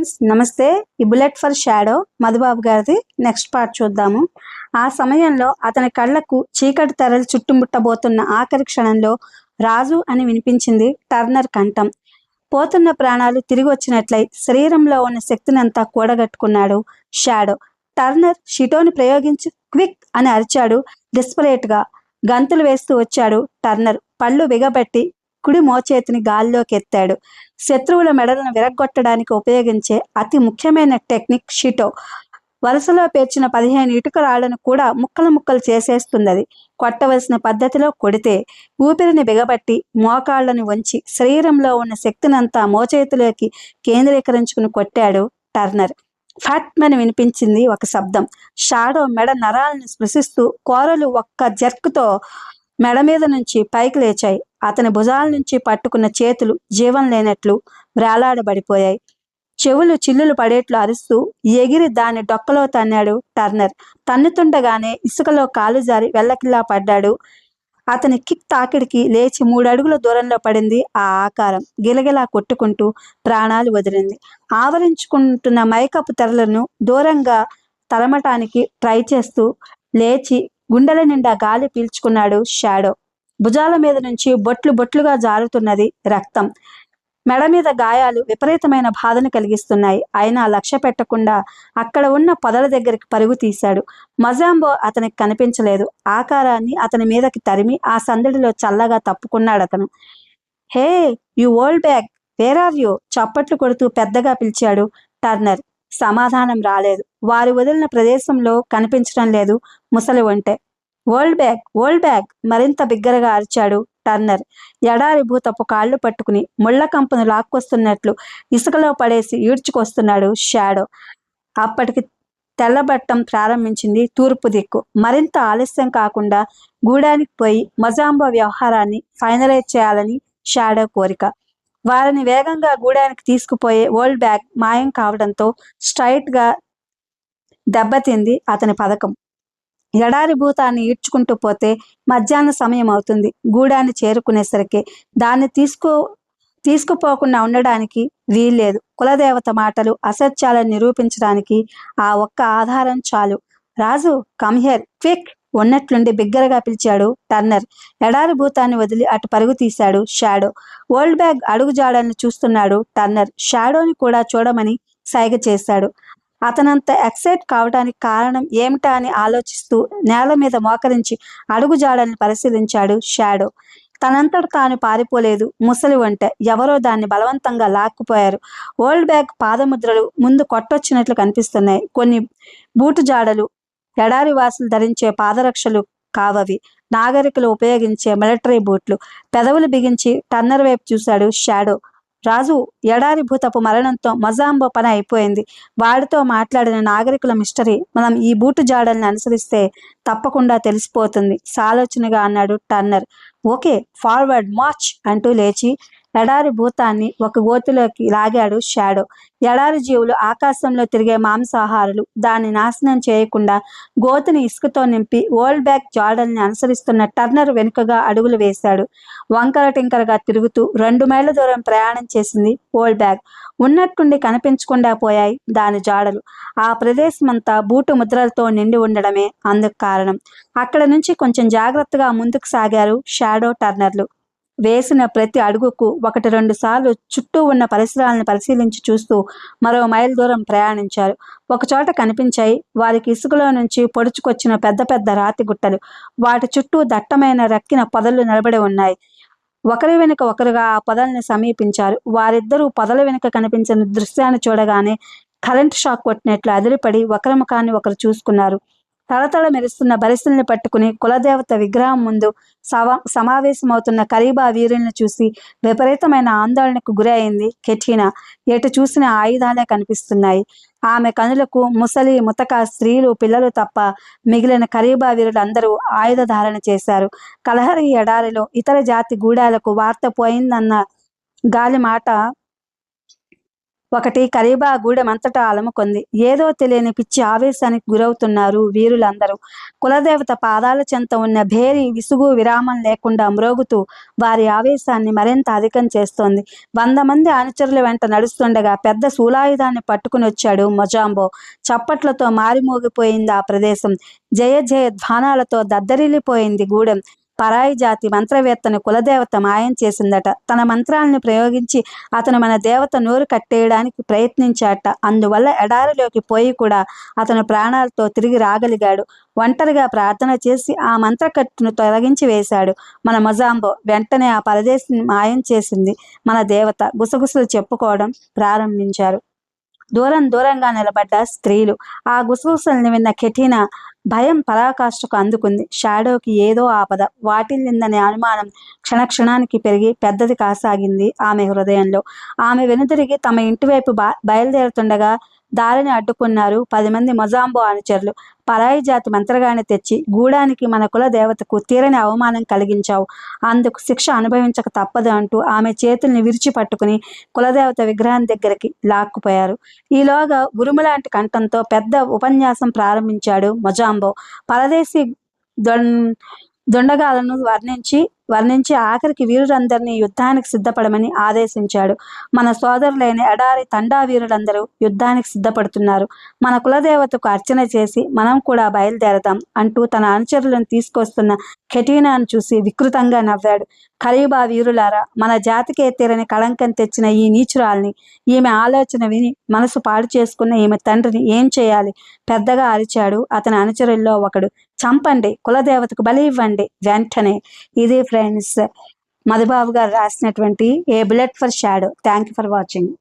Friends నమస్తే. ఈ bullet for shadow Madhubabu గారిది నెక్స్ట్ పార్ట్ చూద్దాము. ఆ సమయంలో అతని కళ్ళకు చీకటి తెరలు చుట్టుముట్టబోతున్న ఆఖరి క్షణంలో రాజు అని వినిపించింది టర్నర్ కంఠం. పోతున్న ప్రాణాలు తిరిగి వచ్చినట్లయి శరీరంలో ఉన్న శక్తిని అంతా కూడగట్టుకున్నాడు షాడో. టర్నర్ షిటోని ప్రయోగించి క్విక్ అని అరిచాడు. డిస్పరేట్గా గంతులు వేస్తూ వచ్చాడు టర్నర్. పళ్ళు బిగబట్టి కుడి మోచేతిని గాల్లోకి ఎత్తాడు. శత్రువుల మెడలను విరగ్గొట్టడానికి ఉపయోగించే అతి ముఖ్యమైన టెక్నిక్ షిటో. వరుసలో పేర్చిన 15 ఇటుక రాళ్లను కూడా ముక్కలు ముక్కలు చేసేస్తున్నది. కొట్టవలసిన పద్ధతిలో కొడితే ఊపిరిని బిగబట్టి మోకాళ్లను వంచి శరీరంలో ఉన్న శక్తినంతా మోచేతిలోకి కేంద్రీకరించుకుని కొట్టాడు టర్నర్. ఫట్మని వినిపించింది ఒక శబ్దం. షాడో మెడ నరాలను స్పృశిస్తూ కోరలు ఒక్క జర్కుతో మెడ మీద నుంచి పైకి లేచాయి. అతని భుజాల నుంచి పట్టుకున్న చేతులు జీవం లేనట్లు వేలాడబడిపోయాయి. చెవులు చిల్లులు పడేట్లు అరుస్తూ ఎగిరి దాని డొక్కలో తన్నాడు టర్నర్. తన్నుతుండగానే ఇసుకలో కాలు జారి వెల్లకిల్లా పడ్డాడు. అతని కిక్ తాకిడికి లేచి 3 అడుగుల దూరంలో పడింది ఆ ఆకారం. గిలగిలా కొట్టుకుంటూ ప్రాణాలు వదిలింది. ఆవరించుకుంటున్న మైకపు తెరలను దూరంగా తరమటానికి ట్రై చేస్తూ లేచి గుండెల నిండా గాలి పీల్చుకున్నాడు షాడో. భుజాల మీద నుంచి బొట్లు బొట్లుగా జారుతున్నది రక్తం. మెడ మీద గాయాలు విపరీతమైన బాధను కలిగిస్తున్నాయి. అయినా లక్ష్య పెట్టకుండా అక్కడ ఉన్న పొదల దగ్గరికి పరుగు తీశాడు. మజాంబో అతనికి కనిపించలేదు. ఆకారాన్ని అతని మీదకి తరిమి ఆ సందడిలో చల్లగా తప్పుకున్నాడు అతను. Hey you old bag, where are you? చప్పట్లు కొడుతూ పెద్దగా పిలిచాడు టర్నర్. సమాధానం రాలేదు. వారు వదిలిన ప్రదేశంలో కనిపించడం లేదు ముసలి ఒంటె. ఓల్డ్ బ్యాగ్, ఓల్డ్ బ్యాగ్, మరింత బిగ్గరగా అరిచాడు టర్నర్. ఎడారి భూతపు కాళ్ళు పట్టుకుని ముళ్ళ కంపను లాక్కొస్తున్నట్లు ఇసుకలో పడేసి ఈడ్చుకొస్తున్నాడు షాడో. అప్పటికి తెల్లబట్టం ప్రారంభించింది తూర్పు దిక్కు. మరింత ఆలస్యం కాకుండా గూడానికి పోయి మజాంబో వ్యవహారాన్ని ఫైనలైజ్ చేయాలని షాడో కోరిక. వారిని వేగంగా గూడానికి తీసుకుపోయే ఓల్డ్ బ్యాగ్ మాయం కావడంతో స్ట్రైట్గా దెబ్బతింది అతని పథకం. ఎడారి భూతాన్ని ఈడ్చుకుంటూ పోతే మధ్యాహ్న సమయం అవుతుంది. గూడాన్ని చేరుకునేసరికి దాన్ని తీసుకుపోకుండా ఉండడానికి వీల్లేదు. కులదేవత మాటలు అసత్యాలను నిరూపించడానికి ఆ ఒక్క ఆధారం చాలు. రాజు, కమ్ హియర్ క్విక్! ఉన్నట్లుండి బిగ్గరగా పిలిచాడు టర్నర్. ఎడారి భూతాన్ని వదిలి అటు పరుగు తీశాడు షాడో. ఓల్డ్ బ్యాగ్ అడుగు జాడల్ని చూస్తున్నాడు టర్నర్. షాడోని కూడా చూడమని సైగ చేశాడు. అతనంత ఎక్సైట్ కావడానికి కారణం ఏమిటా అని ఆలోచిస్తూ నేల మీద మోకరించి అడుగు జాడల్ని పరిశీలించాడు షాడో. తనంతట తాను పారిపోలేదు ముసలి ఒంటె. ఎవరో దాన్ని బలవంతంగా లాక్కుపోయారు. ఓల్డ్ బ్యాగ్ పాదముద్రలు ముందు కొట్టొచ్చినట్లు కనిపిస్తున్నాయి. కొన్ని బూటు జాడలు ఎడారి వాసులు ధరించే పాదరక్షలు కావవి. నాగరికులు ఉపయోగించే మిలిటరీ బూట్లు. పెదవులు బిగించి టర్నర్ వైపు చూశాడు షాడో. రాజు, ఎడారి భూతపు మరణంతో మజాంబో పని అయిపోయింది. వాడితో మాట్లాడిన నాగరికుల మిస్టరీ మనం ఈ బూటు జాడల్ని అనుసరిస్తే తప్పకుండా తెలిసిపోతుంది సాలోచనగా అన్నాడు టర్నర్. ఓకే, ఫార్వర్డ్ మార్చ్ అంటూ లేచి ఎడారి భూతాన్ని ఒక గోతిలోకి లాగాడు షాడో. ఎడారి జీవులు ఆకాశంలో తిరిగే మాంసాహారులు. దాన్ని నాశనం చేయకుండా గోతిని ఇసుకతో నింపి ఓల్డ్ బ్యాగ్ జాడల్ని అనుసరిస్తున్న టర్నర్ వెనుకగా అడుగులు వేశాడు. వంకర టింకరగా తిరుగుతూ 2 మైళ్ళ దూరం ప్రయాణం చేసింది ఓల్డ్ బ్యాగ్. ఉన్నట్టుండి కనిపించకుండా పోయాయి దాని జాడలు. ఆ ప్రదేశమంతా బూటు ముద్రలతో నిండి ఉండడమే అందుకు కారణం. అక్కడ నుంచి కొంచెం జాగ్రత్తగా ముందుకు సాగారు షాడో టర్నర్లు. వేసిన ప్రతి అడుగుకు 1-2 సార్లు చుట్టూ ఉన్న పరిసరాలను పరిశీలించి చూస్తూ మరో మైల్ దూరం ప్రయాణించారు. ఒకచోట కనిపించాయి వారికి ఇసుకలో నుంచి పొడుచుకొచ్చిన పెద్ద పెద్ద రాతి గుట్టలు. వాటి చుట్టూ దట్టమైన రక్కిన పొదలు నిలబడి ఉన్నాయి. ఒకరి వెనుక ఒకరుగా ఆ పొదల్ని సమీపించారు. వారిద్దరూ పొదల వెనుక కనిపించిన దృశ్యాన్ని చూడగానే కరెంట్ షాక్ కొట్టినట్లు అదిరిపడి ఒకరి ముఖాన్ని ఒకరు చూసుకున్నారు. తళతళ మెరుస్తున్న బరిసెల్ని పట్టుకుని కులదేవత విగ్రహం ముందు సమావేశమవుతున్న కరీబా వీరుల్ని చూసి విపరీతమైన ఆందోళనకు గురి అయింది కెటీనా. ఎటు చూసిన ఆయుధాలే కనిపిస్తున్నాయి. ఆమె కనులకు ముసలి ముతక స్త్రీలు పిల్లలు తప్ప మిగిలిన కరీబా వీరులు అందరూ ఆయుధ ధారణ చేశారు. కలహరి ఎడారిలో ఇతర జాతి గూడాలకు వార్త పోయిందన్న గాలి మాట ఒకటి కరీబా గూడెం అంతటా అలముకొంది. ఏదో తెలియని పిచ్చి ఆవేశానికి గురవుతున్నారు వీరులందరూ. కులదేవత పాదాల చెంత ఉన్న భేరి విసుగు విరామం లేకుండా మ్రోగుతూ వారి ఆవేశాన్ని మరింత అధికం చేస్తోంది. 100 మంది అనుచరుల వెంట నడుస్తుండగా పెద్ద శూలాయుధాన్ని పట్టుకుని వచ్చాడు మొజాంబో. చప్పట్లతో మారిమోగిపోయింది ఆ ప్రదేశం. జయ జయ ధ్వానాలతో దద్దరిల్లిపోయింది గూడెం. పరాయి జాతి మంత్రవేత్తను కులదేవత మాయం చేసిందట. తన మంత్రాలను ప్రయోగించి అతను మన దేవత నోరు కట్టేయడానికి ప్రయత్నించాట. అందువల్ల ఎడారిలోకి పోయి కూడా అతను ప్రాణాలతో తిరిగి రాగలిగాడు. ఒంటరిగా ప్రార్థన చేసి ఆ మంత్రకట్టును తొలగించి వేశాడు మన మొజాంబో. వెంటనే ఆ పరదేశిని మాయం చేసింది మన దేవత. గుసగుసలు చెప్పుకోవడం ప్రారంభించారు దూరంగా నిలబడ్డ స్త్రీలు. ఆ గుసగుసల్ని విన్న కెటీనా భయం పరాకాష్ఠకు అందుకుంది. షాడోకి ఏదో ఆపద వాటిల్లిందనే అనుమానం క్షణక్షణానికి పెరిగి పెద్దది కాసాగింది ఆమె హృదయంలో. ఆమె వెనుదిరిగి తమ ఇంటివైపు బయలుదేరుతుండగా దారిని అడ్డుకున్నారు 10 మంది మొజాంబో అనుచరులు. పరాయి జాతి మంత్రగాన్ని తెచ్చి గూడానికి మన కుల దేవతకు తీరని అవమానం కలిగించావు, అందుకు శిక్ష అనుభవించక తప్పదు అంటూ ఆమె చేతుల్ని విరిచి పట్టుకుని కులదేవత విగ్రహం దగ్గరికి లాక్కుపోయారు. ఈలోగా ఉరుములాంటి కంఠంతో పెద్ద ఉపన్యాసం ప్రారంభించాడు మొజాంబో. పరదేశీ దుండగాలను వర్ణించి ఆఖరికి వీరులందరినీ యుద్ధానికి సిద్ధపడమని ఆదేశించాడు. మన సోదరులైన ఎడారి తండా వీరులందరూ యుద్ధానికి సిద్ధపడుతున్నారు. మన కులదేవతకు అర్చన చేసి మనం కూడా బయలుదేరదాం అంటూ తన అనుచరులను తీసుకొస్తున్న కెటీనాను చూసి వికృతంగా నవ్వాడు. ఖలీబా వీరులారా, మన జాతికే తీరని కళంకం తెచ్చిన ఈ నీచురాల్ని, ఈమె ఆలోచన విని మనసు పాడు చేసుకున్న ఈమె తండ్రిని ఏం చేయాలి? పెద్దగా అరిచాడు అతని అనుచరుల్లో ఒకడు. చంపండి, కులదేవతకు బలి ఇవ్వండి వెంటనే. ఇది ఫ్రెండ్స్ మధుబాబు గారు రాసినటువంటి a bullet for shadow. Thank you for watching.